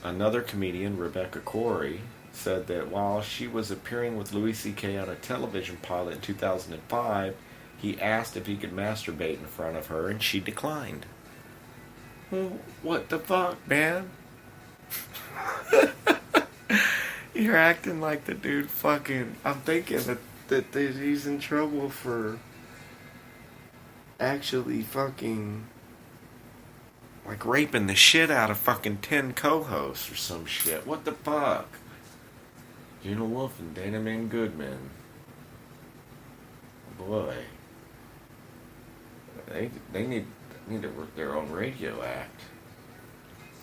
another comedian, Rebecca Corey, said that while she was appearing with Louis C.K. on a television pilot in 2005, he asked if he could masturbate in front of her, and she declined. Well, what the fuck, man? You're acting like the dude fucking... I'm thinking that he's in trouble for actually fucking... like raping the shit out of fucking 10 co-hosts or some shit. What the fuck? Gina Wolf and Dana Man Goodman. Boy. They need to work their own radio act.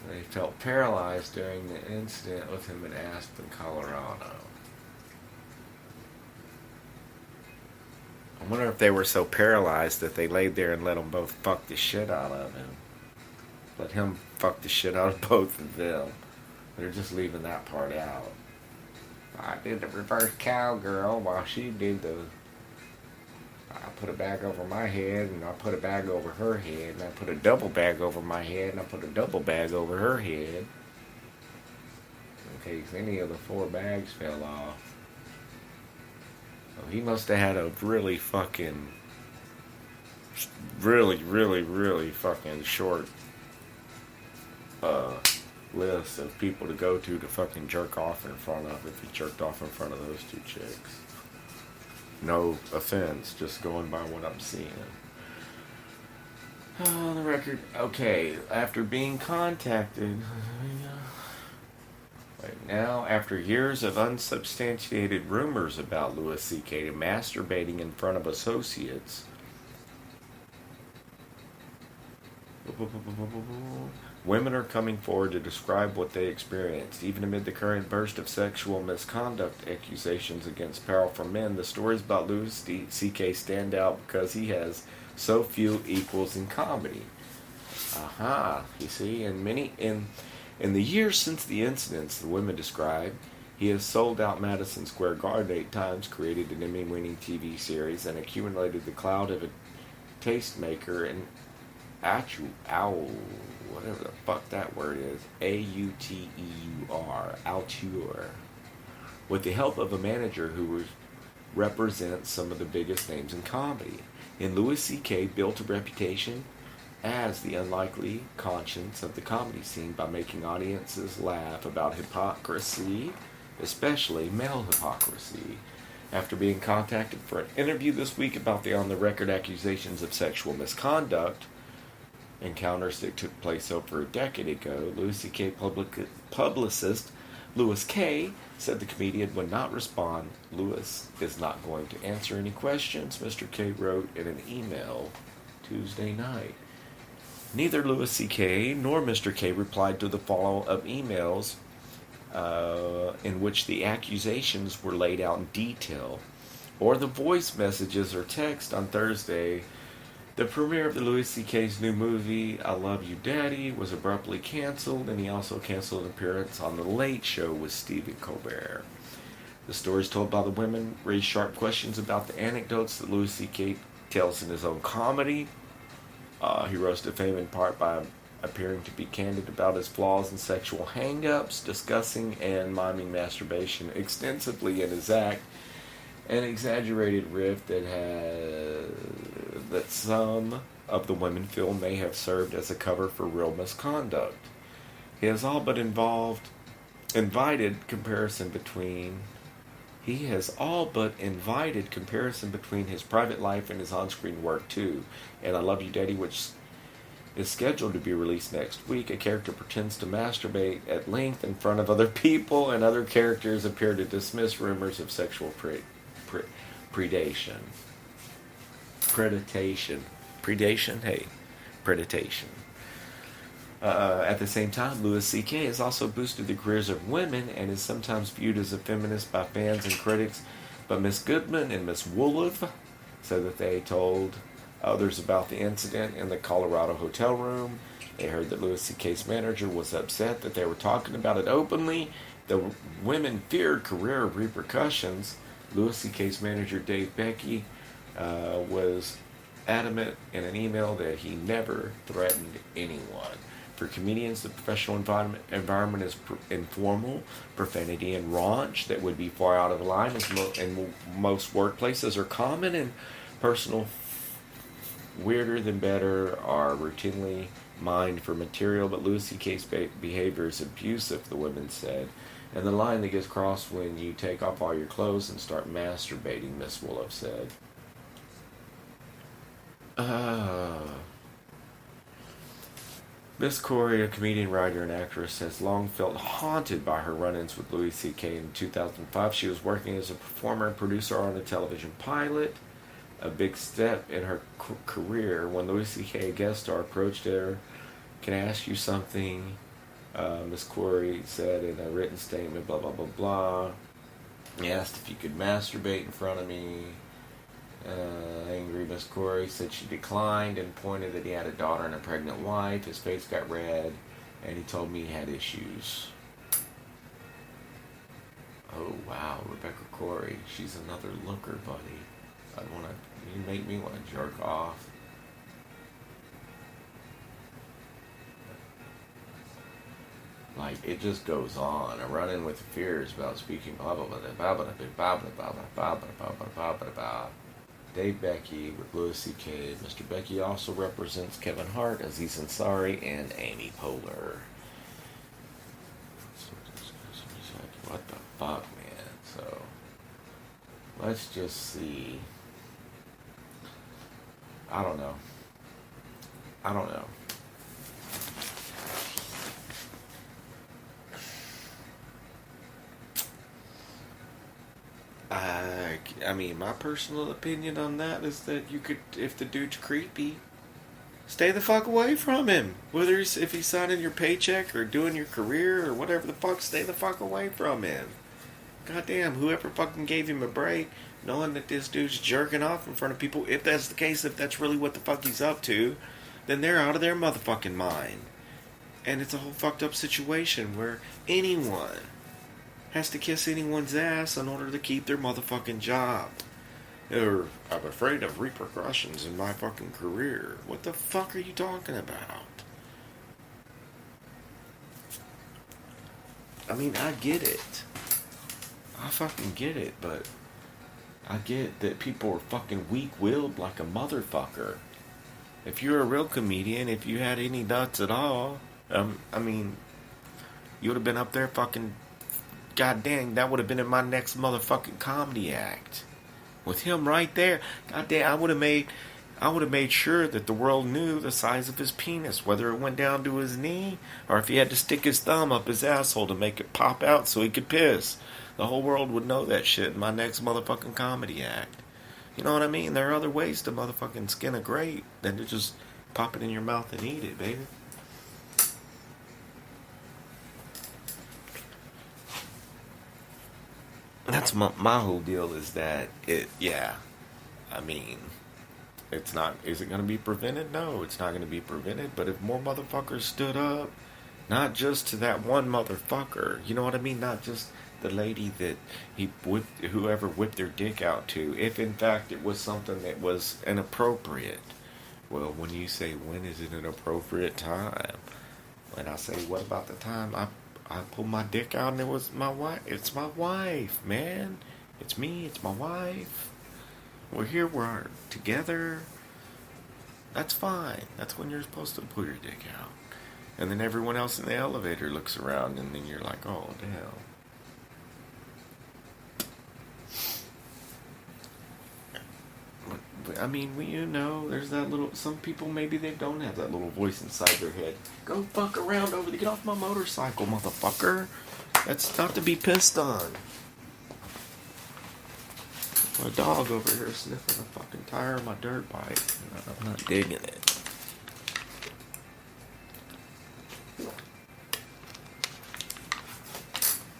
They felt paralyzed during the incident with him in Aspen, Colorado. I wonder if they were so paralyzed that they laid there and let them both fuck the shit out of him. Let him fuck the shit out of both of them. They're just leaving that part out. I did the reverse cowgirl while she did the... I put a bag over my head, and I put a bag over her head, and I put a double bag over my head, and I put a double bag over her head. In case any of the 4 bags fell off. So he must have had a really fucking... really fucking short list of people to go to fucking jerk off in front of if he jerked off in front of those 2 chicks. No offense, just going by what I'm seeing. On the record, okay, after being contacted, right now, after years of unsubstantiated rumors about Louis C.K. masturbating in front of associates, women are coming forward to describe what they experienced. Even amid the current burst of sexual misconduct accusations against powerful men, the stories about Louis C.K. stand out because he has so few equals in comedy. You see, in the years since the incidents, the women describe, he has sold out Madison Square Garden 8 times, created an Emmy-winning TV series, and accumulated the clout of a tastemaker and whatever the fuck that word is, auteur, auteur, with the help of a manager who represents some of the biggest names in comedy. And Louis C.K. built a reputation as the unlikely conscience of the comedy scene by making audiences laugh about hypocrisy, especially male hypocrisy. After being contacted for an interview this week about the on-the-record accusations of sexual misconduct, encounters that took place over a decade ago, Louis C.K. publicist Louis K. said the comedian would not respond. Louis is not going to answer any questions, Mr. K. wrote in an email Tuesday night. Neither Louis C.K. nor Mr. K. replied to the follow-up emails in which the accusations were laid out in detail, or the voice messages or text on Thursday. The premiere of the Louis C.K.'s new movie, I Love You Daddy, was abruptly canceled, and he also canceled an appearance on The Late Show with Stephen Colbert. The stories told by the women raised sharp questions about the anecdotes that Louis C.K. tells in his own comedy. He rose to fame in part by appearing to be candid about his flaws and sexual hang-ups, discussing and miming masturbation extensively in his act, an exaggerated riff that some of the women feel may have served as a cover for real misconduct. He has all but invited comparison between his private life and his on-screen work too. And I Love You Daddy, which is scheduled to be released next week, a character pretends to masturbate at length in front of other people, and other characters appear to dismiss rumors of sexual predation. At the same time, Louis C.K. has also boosted the careers of women and is sometimes viewed as a feminist by fans and critics. But Miss Goodman and Miss Wolf said that they told others about the incident in the Colorado hotel room. They heard that Louis C.K.'s manager was upset that they were talking about it openly. The women feared career repercussions. Louis C.K.'s manager, Dave Becky, was adamant in an email that he never threatened anyone. For comedians, the professional environment is informal, profanity and raunch that would be far out of line in most workplaces are common, and personal weirder than better are routinely mined for material, but Louis C.K.'s behavior is abusive, the women said. And the line that gets crossed when you take off all your clothes and start masturbating, Miss Wolf said. Miss Corey, a comedian, writer, and actress, has long felt haunted by her run-ins with Louis C.K. In 2005, she was working as a performer and producer on a television pilot, a big step in her career. When Louis C.K., a guest star, approached her, "Can I ask you something?" Miss Corey said in a written statement, blah, blah, blah, blah. He asked if you could masturbate in front of me. Angry Miss Corey said she declined and pointed that he had a daughter and a pregnant wife. His face got red, and he told me he had issues. Oh, wow, Rebecca Corey. She's another looker, buddy. You make me want to jerk off. Like, it just goes on. A run-in with fears about speaking blah blah blah blah blah blah blah blah blah blah blah blah. Dave Becky with Louis C.K. Mr. Becky also represents Kevin Hart, Aziz Ansari, and Amy Poehler. What the fuck, man? So, let's just see. I don't know. I mean, my personal opinion on that is that you could, if the dude's creepy, stay the fuck away from him. Whether if he's signing your paycheck or doing your career or whatever the fuck, stay the fuck away from him. Goddamn, whoever fucking gave him a break, knowing that this dude's jerking off in front of people, if that's the case, if that's really what the fuck he's up to, then they're out of their motherfucking mind. And it's a whole fucked up situation where anyone has to kiss anyone's ass in order to keep their motherfucking job. Or, I'm afraid of repercussions in my fucking career. What the fuck are you talking about? I mean, I get it. I fucking get it, but I get that people are fucking weak-willed like a motherfucker. If you're a real comedian, if you had any nuts at all, I mean, you would have been up there fucking, god dang, that would have been in my next motherfucking comedy act. With him right there, god damn, I would have made sure that the world knew the size of his penis, whether it went down to his knee, or if he had to stick his thumb up his asshole to make it pop out so he could piss. The whole world would know that shit in my next motherfucking comedy act. You know what I mean? There are other ways to motherfucking skin a grape than to just pop it in your mouth and eat it, baby. That's my whole deal is that I mean, it's not, is it going to be prevented? No, it's not going to be prevented, but if more motherfuckers stood up, not just to that one motherfucker, you know what I mean? Not just the lady that whoever whipped their dick out to, if in fact it was something that was inappropriate. Well, when you say, when is it an appropriate time? When I say, what about the time I pulled my dick out and it was my wife? It's my wife, man. It's me, it's my wife. We're here, we're together. That's fine. That's when you're supposed to pull your dick out. And then everyone else in the elevator looks around and then you're like, oh, damn. But I mean, you know, there's that little, some people maybe they don't have that little voice inside their head. Go fuck around over there, get off my motorcycle, motherfucker. That's not to be pissed on. My dog over here sniffing the fucking tire of my dirt bike. I'm not digging it.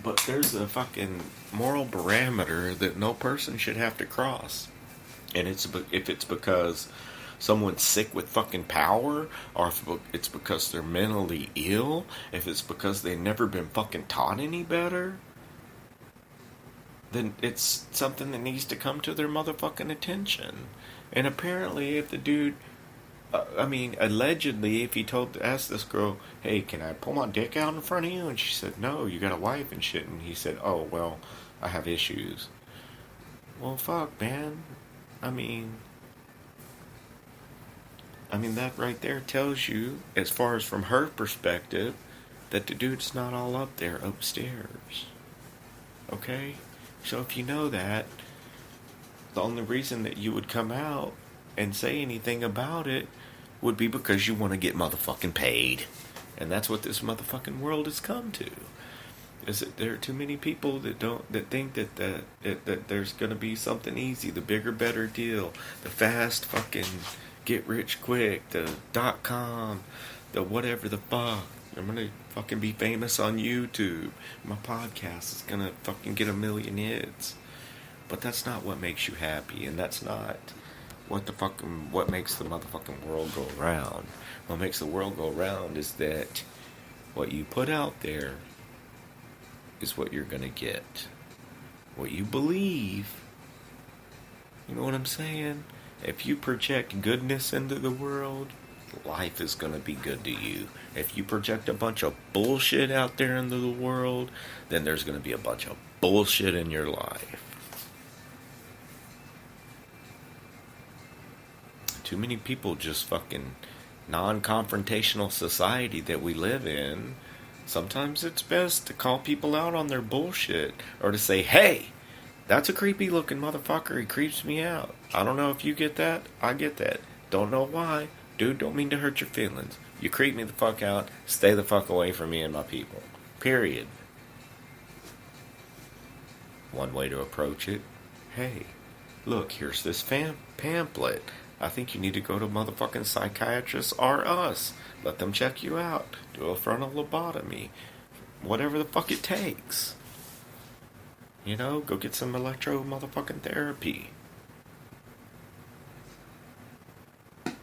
But there's a fucking moral parameter that no person should have to cross. And if it's because someone's sick with fucking power, or if it's because they're mentally ill, if it's because they've never been fucking taught any better, then it's something that needs to come to their motherfucking attention. And apparently if the dude I mean, allegedly, if he asked this girl, "Hey, can I pull my dick out in front of you?" and she said, "No, you got a wife and shit," and he said, "Oh well, I have issues." Well, fuck, man. I mean, that right there tells you, as far as from her perspective, that the dude's not all up there upstairs. Okay? So if you know that, the only reason that you would come out and say anything about it would be because you want to get motherfucking paid. And that's what this motherfucking world has come to. Is that there are too many people that think that there's gonna be something easy, the bigger, better deal, the fast fucking get rich quick, the .com, the whatever the fuck. I'm gonna fucking be famous on YouTube. My podcast is gonna fucking get 1 million hits. But that's not what makes you happy, and that's not what makes the motherfucking world go around. What makes the world go around is that what you put out there is what you're gonna get. What you believe, you know what I'm saying? If you project goodness into the world, life is gonna be good to you. If you project a bunch of bullshit out there into the world, then there's gonna be a bunch of bullshit in your life. Too many people just fucking non-confrontational society that we live in. Sometimes it's best to call people out on their bullshit, or to say, "Hey, that's a creepy looking motherfucker, he creeps me out. I don't know if you get that, I get that. Don't know why. Dude, don't mean to hurt your feelings. You creep me the fuck out, stay the fuck away from me and my people." Period. One way to approach it, "Hey, look, here's this pamphlet. I think you need to go to motherfucking psychiatrists or us. Let them check you out. Do a frontal lobotomy. Whatever the fuck it takes. You know, go get some electro motherfucking therapy.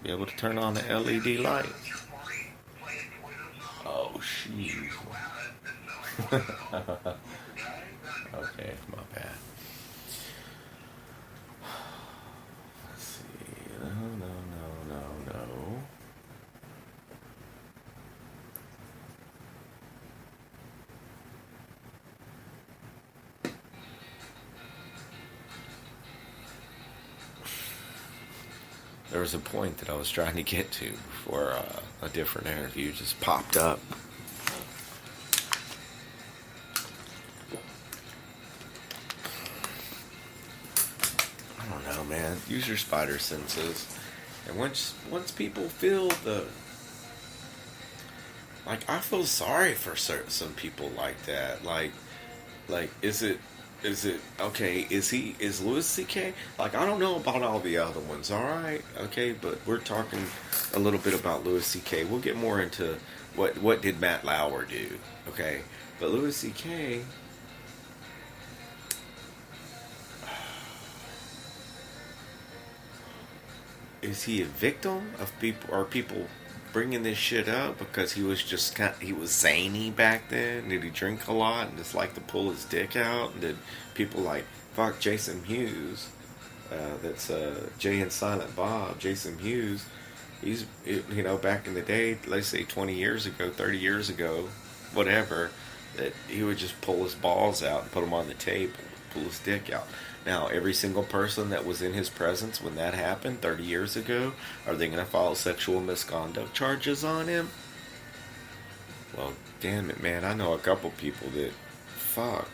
Be able to turn on the LED light." Oh, shit. Okay, my bad. Let's see. No. There was a point that I was trying to get to before a different interview just popped up. I don't know, man. Use your spider senses. And once people feel I feel sorry for some people like that. Like, is it okay? Is Louis C.K.? Like, I don't know about all the other ones, alright? Okay, but we're talking a little bit about Louis C.K. We'll get more into what did Matt Lauer do, okay? But Louis C.K., is he a victim of people, or people bringing this shit up because he was he was zany back then? Did he drink a lot and just like to pull his dick out? And did people like, fuck Jason Hughes, that's Jay and Silent Bob, Jason Hughes, he's, you know, back in the day, let's say 20 years ago, 30 years ago, whatever, that he would just pull his balls out and put them on the table, pull his dick out. Now, every single person that was in his presence when that happened 30 years ago, are they going to file sexual misconduct charges on him? Well, damn it, man. I know a couple people that, fuck,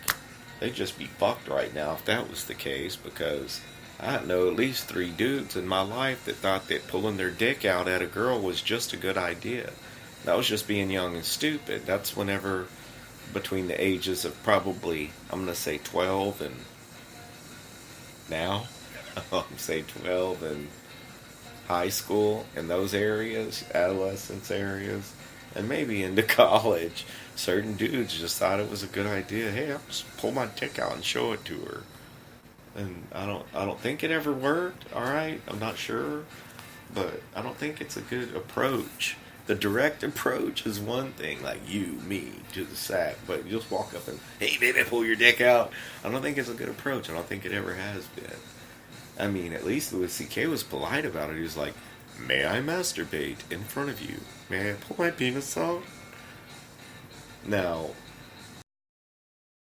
they'd just be fucked right now if that was the case, because I know at least 3 dudes in my life that thought that pulling their dick out at a girl was just a good idea. That was just being young and stupid. That's whenever, between the ages of probably, I'm going to say 12 and now, I'm say 12 and high school, in those areas, adolescence areas, and maybe into college, certain dudes just thought it was a good idea. Hey, I'll just pull my dick out and show it to her. And I don't think it ever worked. All right, I'm not sure, but I don't think it's a good approach. The direct approach is one thing, like you, me, to the sack, but you just walk up and, "Hey, baby, pull your dick out." I don't think it's a good approach. I don't think it ever has been. I mean, at least Louis C.K. was polite about it. He was like, May I masturbate in front of you? May I pull my penis out? Now,